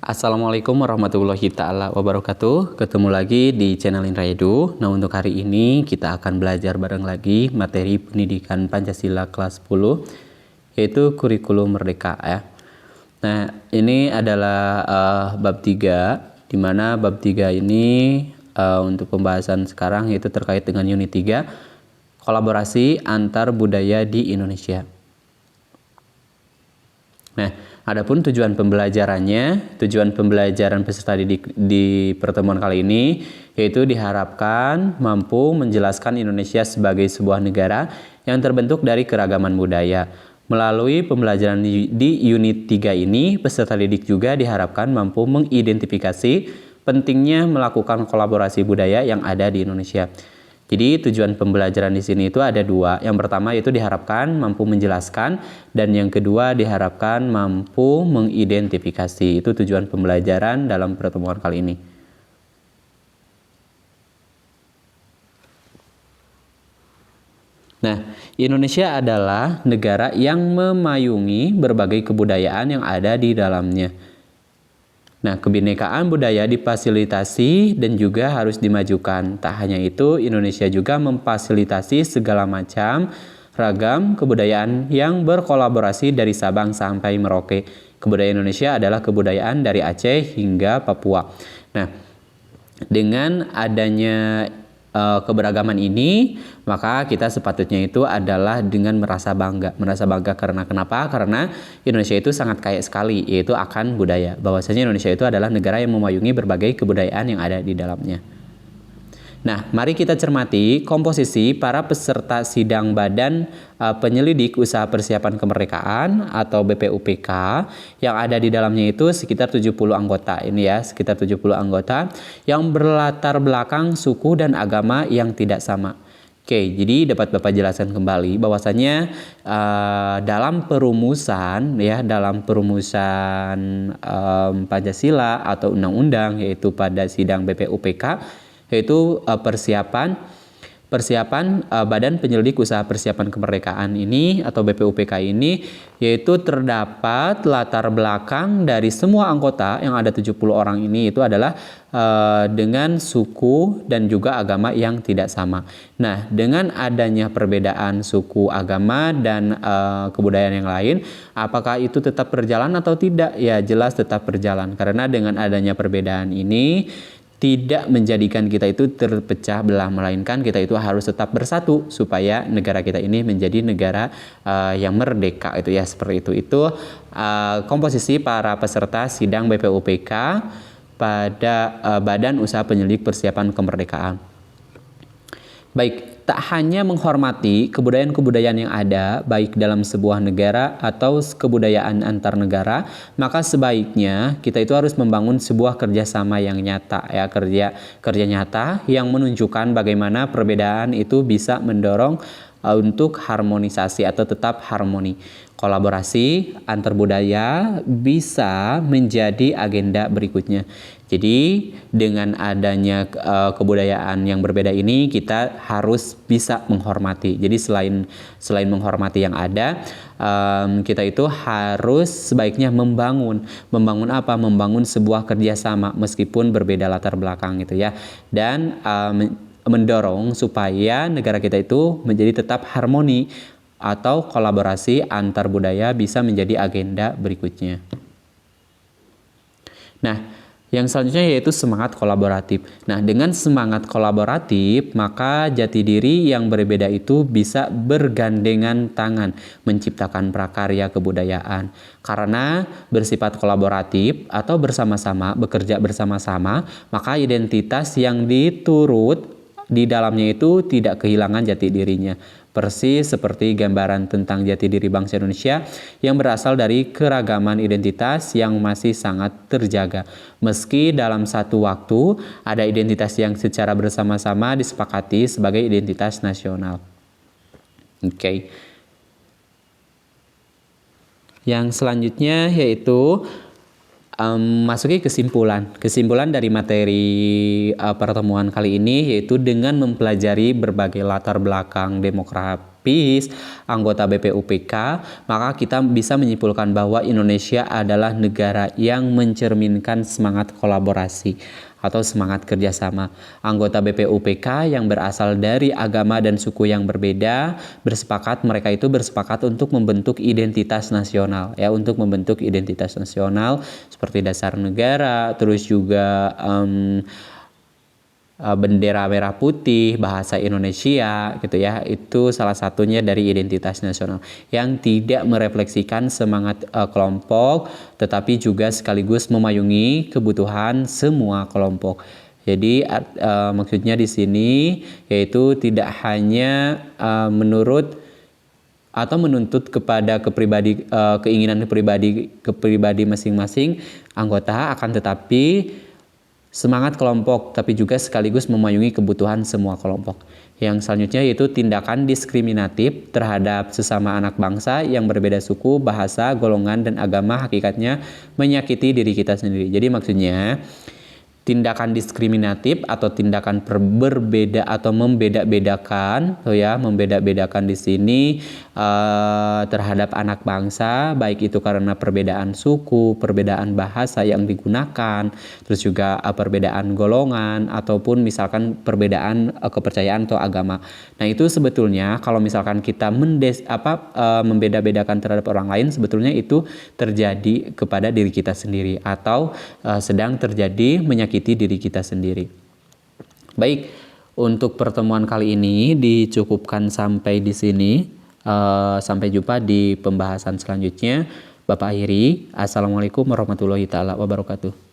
Assalamualaikum warahmatullahi ta'ala wabarakatuh. Ketemu lagi di channel Indra Edu. Nah, untuk hari ini kita akan belajar bareng lagi materi pendidikan Pancasila kelas 10, yaitu kurikulum merdeka ya. Nah, ini adalah bab 3, di mana bab 3 ini untuk pembahasan sekarang yaitu terkait dengan unit 3, kolaborasi antar budaya di Indonesia. Nah, adapun tujuan pembelajaran peserta didik di pertemuan kali ini yaitu diharapkan mampu menjelaskan Indonesia sebagai sebuah negara yang terbentuk dari keragaman budaya. Melalui pembelajaran di unit 3 ini, peserta didik juga diharapkan mampu mengidentifikasi pentingnya melakukan kolaborasi budaya yang ada di Indonesia. Jadi tujuan pembelajaran di sini itu ada dua. Yang pertama itu diharapkan mampu menjelaskan, dan yang kedua diharapkan mampu mengidentifikasi. Itu tujuan pembelajaran dalam pertemuan kali ini. Nah, Indonesia adalah negara yang memayungi berbagai kebudayaan yang ada di dalamnya. Nah, kebinekaan budaya difasilitasi dan juga harus dimajukan. Tak hanya itu, Indonesia juga memfasilitasi segala macam ragam kebudayaan yang berkolaborasi dari Sabang sampai Merauke. Kebudayaan Indonesia adalah kebudayaan dari Aceh hingga Papua. Nah, dengan adanya keberagaman ini, maka kita sepatutnya itu adalah dengan merasa bangga. Merasa bangga karena kenapa? Karena Indonesia itu sangat kaya sekali, yaitu akan budaya. Bahwasanya Indonesia itu adalah negara yang memayungi berbagai kebudayaan yang ada di dalamnya. Nah, mari kita cermati komposisi para peserta sidang Badan Penyelidik Usaha Persiapan Kemerdekaan atau BPUPK yang ada di dalamnya itu sekitar 70 anggota. Ini ya, sekitar 70 anggota yang berlatar belakang suku dan agama yang tidak sama. Oke, jadi dapat Bapak jelaskan kembali bahwasanya dalam perumusan Pancasila atau undang-undang yaitu pada sidang BPUPK yaitu persiapan Badan Penyelidik Usaha Persiapan Kemerdekaan ini atau BPUPK ini, yaitu terdapat latar belakang dari semua anggota yang ada 70 orang ini itu adalah dengan suku dan juga agama yang tidak sama. Nah, dengan adanya perbedaan suku, agama, dan kebudayaan yang lain, apakah itu tetap berjalan atau tidak? Ya, jelas tetap berjalan, karena dengan adanya perbedaan ini tidak menjadikan kita itu terpecah belah, melainkan kita itu harus tetap bersatu supaya negara kita ini menjadi negara yang merdeka, itu ya, seperti itu. Itu komposisi para peserta sidang BPUPK pada Badan Usaha Penyelidik Persiapan Kemerdekaan. Baik, tak hanya menghormati kebudayaan-kebudayaan yang ada baik dalam sebuah negara atau kebudayaan antar negara, maka sebaiknya kita itu harus membangun sebuah kerjasama yang nyata ya, kerja nyata yang menunjukkan bagaimana perbedaan itu bisa mendorong untuk harmonisasi atau tetap harmoni. Kolaborasi antar budaya bisa menjadi agenda berikutnya. Jadi dengan adanya kebudayaan yang berbeda ini, kita harus bisa menghormati. Jadi selain menghormati yang ada, kita itu harus sebaiknya membangun apa? Membangun sebuah kerjasama meskipun berbeda latar belakang gitu ya, dan mendorong supaya negara kita itu menjadi tetap harmoni atau kolaborasi antar budaya bisa menjadi agenda berikutnya. Nah, yang selanjutnya yaitu semangat kolaboratif. Nah, dengan semangat kolaboratif, maka jati diri yang berbeda itu bisa bergandengan tangan menciptakan prakarya kebudayaan. Karena bersifat kolaboratif atau bekerja bersama-sama, maka identitas yang diturut di dalamnya itu tidak kehilangan jati dirinya. Persis seperti gambaran tentang jati diri bangsa Indonesia yang berasal dari keragaman identitas yang masih sangat terjaga. Meski dalam satu waktu ada identitas yang secara bersama-sama disepakati sebagai identitas nasional. Oke. Yang selanjutnya yaitu masuki kesimpulan dari materi pertemuan kali ini, yaitu dengan mempelajari berbagai latar belakang PIS, anggota BPUPK, maka kita bisa menyimpulkan bahwa Indonesia adalah negara yang mencerminkan semangat kolaborasi atau semangat kerjasama. Anggota BPUPK yang berasal dari agama dan suku yang berbeda mereka itu bersepakat untuk membentuk identitas nasional, ya, untuk membentuk identitas nasional seperti dasar negara, terus juga bendera merah putih, bahasa Indonesia gitu ya. Itu salah satunya dari identitas nasional yang tidak merefleksikan semangat kelompok tetapi juga sekaligus memayungi kebutuhan semua kelompok. Jadi maksudnya di sini yaitu tidak hanya menurut atau menuntut kepada keinginan pribadi masing-masing anggota, akan tetapi semangat kelompok, tapi juga sekaligus memayungi kebutuhan semua kelompok. Yang selanjutnya yaitu tindakan diskriminatif terhadap sesama anak bangsa yang berbeda suku, bahasa, golongan, dan agama hakikatnya menyakiti diri kita sendiri. Jadi maksudnya tindakan diskriminatif atau tindakan berbeda atau membeda-bedakan, membeda-bedakan di sini terhadap anak bangsa, baik itu karena perbedaan suku, perbedaan bahasa yang digunakan, terus juga perbedaan golongan ataupun misalkan perbedaan kepercayaan atau agama. Nah, itu sebetulnya kalau misalkan kita membeda-bedakan terhadap orang lain, sebetulnya itu terjadi kepada diri kita sendiri atau sedang terjadi menyakiti diri kita sendiri. Baik, untuk pertemuan kali ini dicukupkan sampai di sini. Sampai jumpa di pembahasan selanjutnya. Bapak akhiri. Assalamualaikum warahmatullahi taala wabarakatuh.